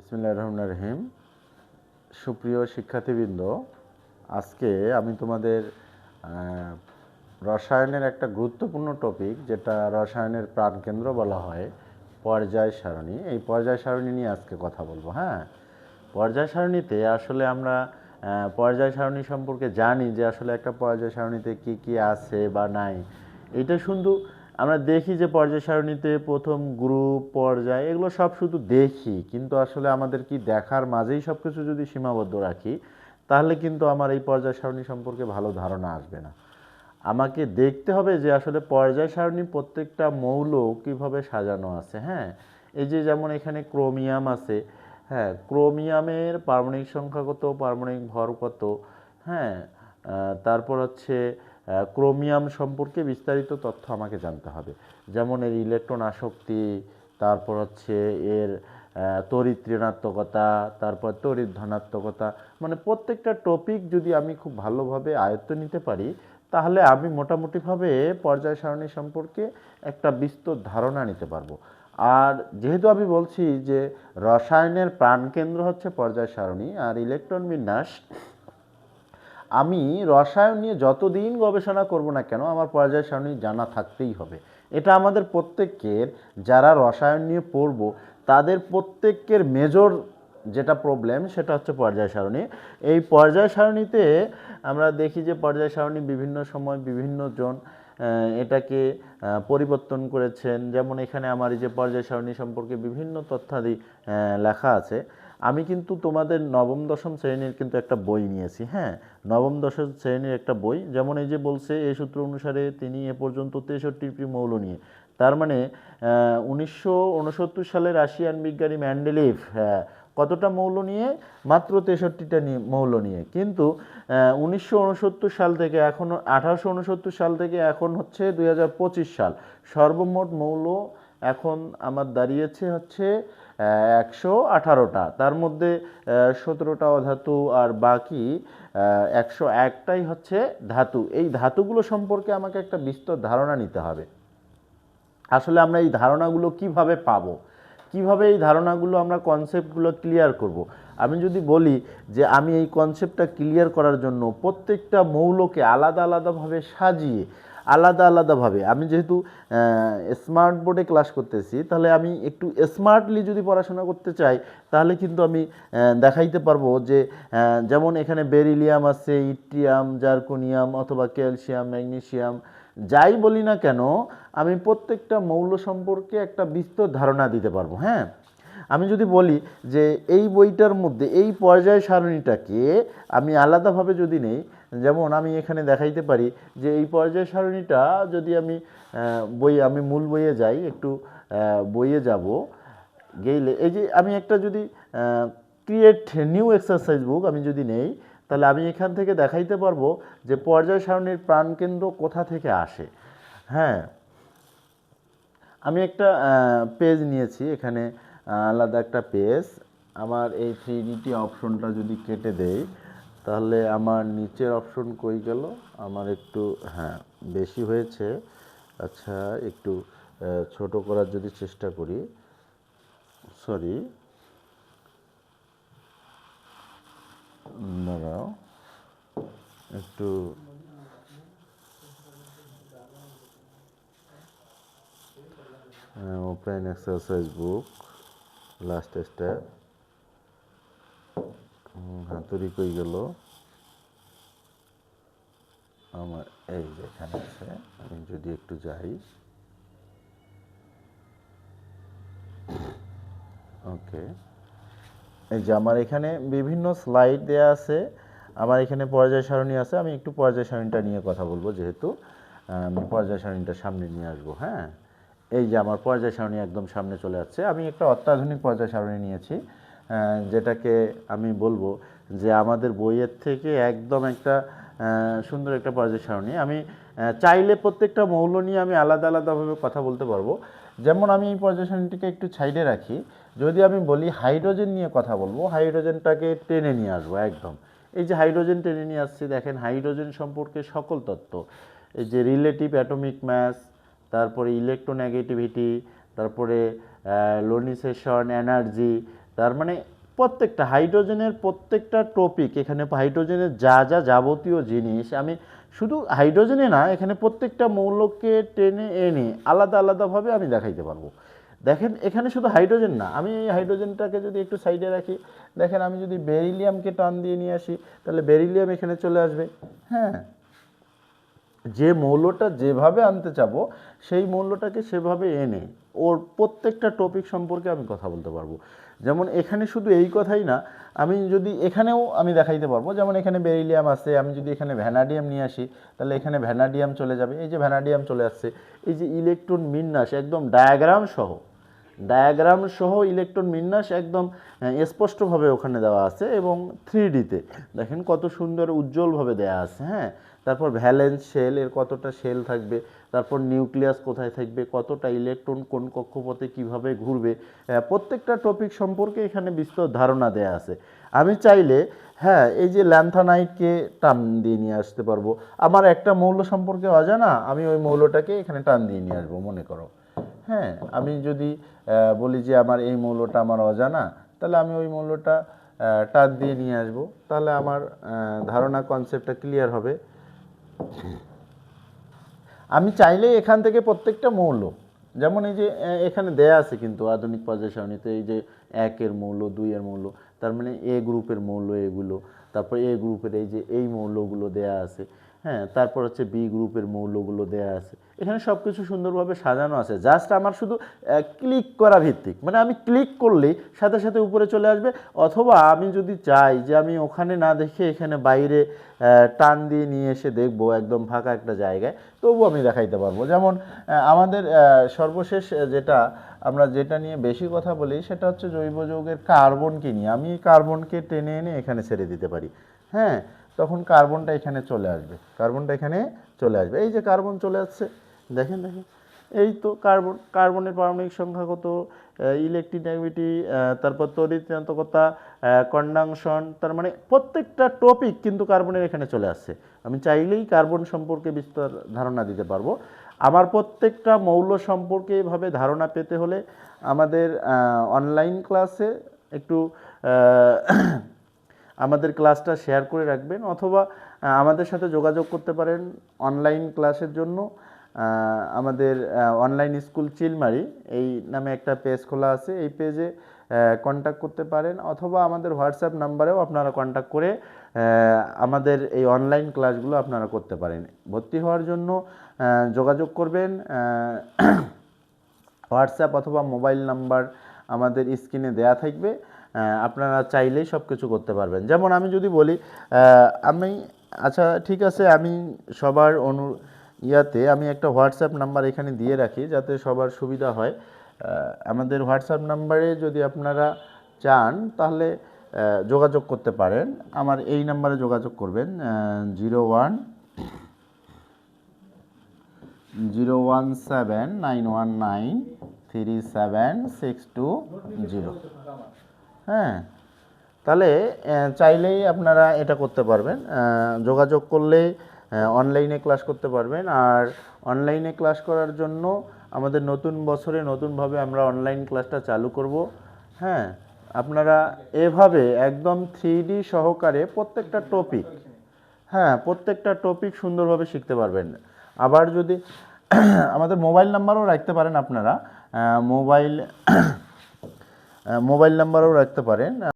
বিসমিল্লাহির রহমানির রহিম। সুপ্রিয় শিক্ষার্থীবৃন্দ, আজকে আমি তোমাদের রসায়নের একটা গুরুত্বপূর্ণ টপিক, যেটা রসায়নের প্রাণকেন্দ্র বলা হয়, পর্যায় সারণী। এই পর্যায় সারণী নিয়ে আজকে কথা বলবো। হ্যাঁ, পর্যায় সারণীতে আসলে আমরা পর্যায় সারণী সম্পর্কে জানি যে আসলে একটা পর্যায় সারণীতে কী কী আছে বা নাই। এটা শুধু আমরা দেখি যে পর্যায় সারণীতে প্রথম গ্রুপ, পর্যায়, এগুলো সব শুধু দেখি, কিন্তু আসলে আমাদের কি দেখার মাঝেই সব কিছু যদি সীমাবদ্ধ রাখি, তাহলে কিন্তু আমার এই পর্যায় সারণী সম্পর্কে ভালো ধারণা আসবে না। আমাকে দেখতে হবে যে আসলে পর্যায় সারণী প্রত্যেকটা মৌল কীভাবে সাজানো আছে। হ্যাঁ, এই যে যেমন এখানে ক্রোমিয়াম আছে। হ্যাঁ, ক্রোমিয়ামের পারমাণবিক সংখ্যা কত, পারমাণবিক ভর কত। হ্যাঁ, তারপর হচ্ছে ক্রোমিয়াম সম্পর্কে বিস্তারিত তথ্য আমাকে জানতে হবে, যেমন এর ইলেকট্রন আসক্তি, তারপর হচ্ছে এর তড়িৎ ঋণাত্মকতা, তারপর তড়িৎ ধনাত্মকতা। মানে প্রত্যেকটা টপিক যদি আমি খুব ভালোভাবে আয়ত্ত নিতে পারি, তাহলে আমি মোটামুটিভাবে পর্যায় সারণী সম্পর্কে একটা বিস্তর ধারণা নিতে পারবো। আর যেহেতু আমি বলছি যে রসায়নের প্রাণকেন্দ্র হচ্ছে পর্যায় সারণী আর ইলেকট্রন বিন্যাস, আমি রসায়ন নিয়ে যতদিন গবেষণা করব না কেন, আমার পর্যায় সারণী জানা থাকতেই হবে। এটা আমাদের প্রত্যেকের, যারা রসায়ন নিয়ে পড়ব, তাদের প্রত্যেকের মেজর যেটা প্রবলেম, সেটা হচ্ছে পর্যায় সারণী। এই পর্যায় সারণীতে আমরা দেখি যে পর্যায় সারণী বিভিন্ন সময় বিভিন্ন জন এটাকে পরিবর্তন করেছেন। যেমন এখানে আমার এই যে পর্যায় সারণী সম্পর্কে বিভিন্ন তথ্যাদি লেখা আছে। আমি কিন্তু তোমাদের নবম দশম শ্রেণীর কিন্তু একটা বই নিয়েছি। হ্যাঁ, নবম দশম শ্রেণীর একটা বই। যেমন এই যে বলছে, এই সূত্র অনুসারে তিনি এ পর্যন্ত 63টি মৌল নিয়ে, তার মানে 1969 সালে রাশিয়ান বিজ্ঞানী মেন্ডেলিভ কতটা মৌল নিয়ে? মাত্র 63টা মৌল নিয়ে। কিন্তু 1969 সাল থেকে এখন 1869 সাল থেকে এখন হচ্ছে 2025 সাল, সর্বমোট মৌল এখন আমার দাঁড়িয়েছে হচ্ছে 118টা। তার মধ্যে 17টা অধাতু আর বাকি 101টাই হচ্ছে ধাতু। এই ধাতুগুলো সম্পর্কে আমাকে একটা বিস্তর ধারণা নিতে হবে। আসলে আমরা এই ধারণাগুলো কিভাবে পাবো, কিভাবে এই ধারণাগুলো আমরা কনসেপ্টগুলো ক্লিয়ার করব। আমি যদি বলি যে আমি এই কনসেপ্টটা ক্লিয়ার করার জন্য প্রত্যেকটা মৌলকে আলাদা আলাদাভাবে সাজিয়ে, আলাদা আলাদাভাবে, আমি যেহেতু স্মার্ট বোর্ডে ক্লাস করতেছি, তাহলে আমি একটু স্মার্টলি যদি পড়াশোনা করতে চাই, তাহলে কিন্তু আমি দেখাইতে পারবো যে যেমন এখানে বেরিলিয়াম আছে, ইট্রিয়াম, জার্কোনিয়াম অথবা ক্যালসিয়াম, ম্যাগনেসিয়াম, যাই বলি না কেন, আমি প্রত্যেকটা মৌল সম্পর্কে একটা বিস্তর ধারণা দিতে পারবো। হ্যাঁ, আমি যদি বলি যে এই বইটার মধ্যে এই পর্যায় সারণীটাকে আমি আলাদাভাবে যদি নেই, যেমন আমি এখানে দেখাইতে পারি যে এই পর্যায় সারণীটা যদি আমি মূল বইয়ে যাই, একটু বইয়ে যাব, গেলে এই যে আমি একটা যদি ক্রিয়েট নিউ এক্সারসাইজ বুক আমি যদি নেই, তাহলে আমি এখান থেকে দেখাইতে পারবো যে পর্যায় সারণীর প্রাণকেন্দ্র কোথা থেকে আসে। হ্যাঁ, আমি একটা পেজ নিয়েছি, এখানে আলাদা একটা পেজ। আমার এই 3D অপশনটা যদি কেটে দেই, তাহলে আমার নিচের অপশন কই গেল? আমার একটু বেশি হয়েছে। আচ্ছা, একটু ছোট করার যদি চেষ্টা করি, সরি, দাঁড়াও একটু, ওপেন এক্সারসাইজ বুক, লাস্ট স্টেপ, হাতুড়ি কই গেল আমার? এই যেখানে আছে, আমি যদি একটু যাই, ওকে, এই যে আমার এখানে বিভিন্ন স্লাইড দেয়া আছে, আমার এখানে পর্যায় সারণী আছে। আমি একটু পর্যায় সারণীটা নিয়ে কথা বলবো, যেহেতু আমি পর্যায় সারণীটা সামনে নিয়ে আসবো। হ্যাঁ, এই যে আমার পর্যায় সারণী একদম সামনে চলে যাচ্ছে। আমি একটা অত্যাধুনিক পর্যায় সারণী নিয়েছি, যেটাকে আমি বলবো যে আমাদের বইয়ের থেকে একদম একটা সুন্দর একটা পর্যায় সারণী। আমি চাইলে প্রত্যেকটা মৌল নিয়ে আমি আলাদা আলাদাভাবে কথা বলতে পারবো। যেমন আমি এই পর্যায় সারণীটিকে একটু সাইডে রাখি, যদি আমি বলি হাইড্রোজেন নিয়ে কথা বলবো, হাইড্রোজেনটাকে টেনে নিয়ে আসবো একদম। এই যে হাইড্রোজেন টেনে নিয়ে আসছি, দেখেন হাইড্রোজেন সম্পর্কে সকল তত্ত্ব, এই যে রিলেটিভ অ্যাটমিক মাস, তারপরে ইলেকট্রোনেগেটিভিটি, তারপরে লোনিসেশন এনার্জি, তার মানে প্রত্যেকটা হাইড্রোজেনের প্রত্যেকটা টপিক, এখানে হাইড্রোজেনের যা যা যাবতীয় জিনিস, আমি শুধু হাইড্রোজেনে না, এখানে প্রত্যেকটা মৌলকে টেনে এনে আলাদা আলাদাভাবে আমি দেখাইতে পারবো। দেখেন এখানে শুধু হাইড্রোজেন না, আমি এই হাইড্রোজেনটাকে যদি একটু সাইডে রাখি, দেখেন আমি যদি বেরিলিয়ামকে টান দিয়ে নিয়ে আসি, তাহলে বেরিলিয়াম এখানে চলে আসবে। হ্যাঁ, যে মৌলটা যেভাবে আনতে চাবো সেই মৌলটাকে সেভাবে এনে ওর প্রত্যেকটা টপিক সম্পর্কে আমি কথা বলতে পারবো। যেমন এখানে শুধু এই কথাই না, আমি যদি এখানেও আমি দেখাইতে পারবো, যেমন এখানে বেরিলিয়াম আছে, আমি যদি এখানে ভ্যানাডিয়াম নিয়ে আসি, তাহলে এখানে ভ্যানাডিয়াম চলে যাবে। এই যে ভ্যানাডিয়াম চলে আসছে, এই যে ইলেকট্রন বিন্যাস একদম ডায়াগ্রাম সহ ইলেকট্রন বিন্যাস একদম স্পষ্টভাবে ওখানে দেওয়া আছে, এবং 3Dতে দেখেন কত সুন্দর উজ্জ্বলভাবে দেওয়া আছে। হ্যাঁ, তারপর ভ্যালেন্স শেল, এর কতটা শেল থাকবে, তারপর নিউক্লিয়াস কোথায় থাকবে, কতটা ইলেকট্রন কোন কক্ষপথে কিভাবে ঘুরবে, প্রত্যেকটা টপিক সম্পর্কে এখানে বিস্তর ধারণা দেওয়া আছে। আমি চাইলে হ্যাঁ এই যে ল্যান্থানাইটকে টান দিয়ে নিয়ে আসতে পারবো। আমার একটা মৌল সম্পর্কে অজানা, আমি ওই মৌলটাকে এখানে টান দিয়ে নিয়ে আসবো মনে করো। হ্যাঁ, আমি যদি বলি যে আমার এই মৌলটা আমার অজানা, তাহলে আমি ওই মৌলটা টান দিয়ে নিয়ে আসবো, তাহলে আমার ধারণা কনসেপ্টটা ক্লিয়ার হবে। আমি চাইলে এখান থেকে প্রত্যেকটা মৌল, যেমন এই যে এখানে দেয়া আছে কিন্তু আধুনিক পর্যায় সারণীতে, এই যে 1-এর মৌল, 2-এর মৌল, তার মানে এ গ্রুপের মৌল এগুলো, তারপর এ গ্রুপের এই যে এই মৌলগুলো দেয়া আছে। হ্যাঁ, তারপর হচ্ছে বি গ্রুপের মৌলগুলো দেয়া আছে। এখানে সব কিছু সুন্দরভাবে সাজানো আছে, জাস্ট আমার শুধু ক্লিক করা ভিত্তিক, মানে আমি ক্লিক করলেই সাথে সাথে উপরে চলে আসবে। অথবা আমি যদি চাই যে আমি ওখানে না দেখে এখানে বাইরে টান দিয়ে নিয়ে এসে দেখবো একদম ফাঁকা একটা জায়গায়, তবুও আমি দেখাইতে পারবো। যেমন আমাদের সর্বশেষ যেটা নিয়ে বেশি কথা বলি সেটা হচ্ছে জৈব যৌগের কার্বনকে নিয়ে। আমি কার্বনকে টেনে এনে এখানে ছেড়ে দিতে পারি। হ্যাঁ, তখন কার্বনটা এখানে চলে আসবে। এই যে কার্বন চলে আসছে, দেখেন এই তো কার্বনের পারমাণবিক সংখ্যা কত, ইলেকট্রোনেগেটিভিটি, তারপর তড়িৎচুম্বকতা, কন্ডাকশন, তার মানে প্রত্যেকটা টপিক কিন্তু কার্বনের এখানে চলে আসছে। আমি চাইলেই কার্বন সম্পর্কে বিস্তর ধারণা দিতে পারবো। আমার প্রত্যেকটা মৌল সম্পর্কে এভাবে ধারণা পেতে হলে আমাদের অনলাইন ক্লাসে একটু আমাদের ক্লাসটা শেয়ার করে রাখবেন, অথবা আমাদের সাথে যোগাযোগ করতে পারেন অনলাইন ক্লাসের জন্য। আমাদের অনলাইন স্কুল চিলমারি এই নামে একটা পেজ খোলা আছে, এই পেজে কন্ট্যাক্ট করতে পারেন, অথবা আমাদের হোয়াটসঅ্যাপ নাম্বারেও আপনারা কন্ট্যাক্ট করে আমাদের এই অনলাইন ক্লাসগুলো আপনারা করতে পারেন। ভর্তি হওয়ার জন্য যোগাযোগ করবেন, হোয়াটসঅ্যাপ অথবা মোবাইল নাম্বার আমাদের স্ক্রিনে দেয়া থাকবে, আপনারা চাইলেই সব কিছু করতে পারবেন। যেমন আমি যদি বলি আচ্ছা ঠিক আছে, আমি সবার আমি একটা হোয়াটসঅ্যাপ নাম্বার এখানে দিয়ে রাখি যাতে সবার সুবিধা হয়। আমাদের হোয়াটসঅ্যাপ নাম্বারে যদি আপনারা চান তাহলে যোগাযোগ করতে পারেন। আমার এই নাম্বারে যোগাযোগ করবেন 0179193762 হ্যাঁ, তাহলে চাইলেই আপনারা এটা করতে পারবেন, যোগাযোগ করলে অনলাইনে ক্লাস করতে পারবেন। আর অনলাইনে ক্লাস করার জন্য আমাদের নতুন বছরে নতুনভাবে আমরা অনলাইন ক্লাসটা চালু করব। হ্যাঁ, আপনারা এভাবে একদম 3D সহকারে প্রত্যেকটা টপিক সুন্দরভাবে শিখতে পারবেন। আবার যদি আমাদের মোবাইল নাম্বারও রাখতে পারেন, আপনারা মোবাইল নাম্বারও রাখতে পারেন।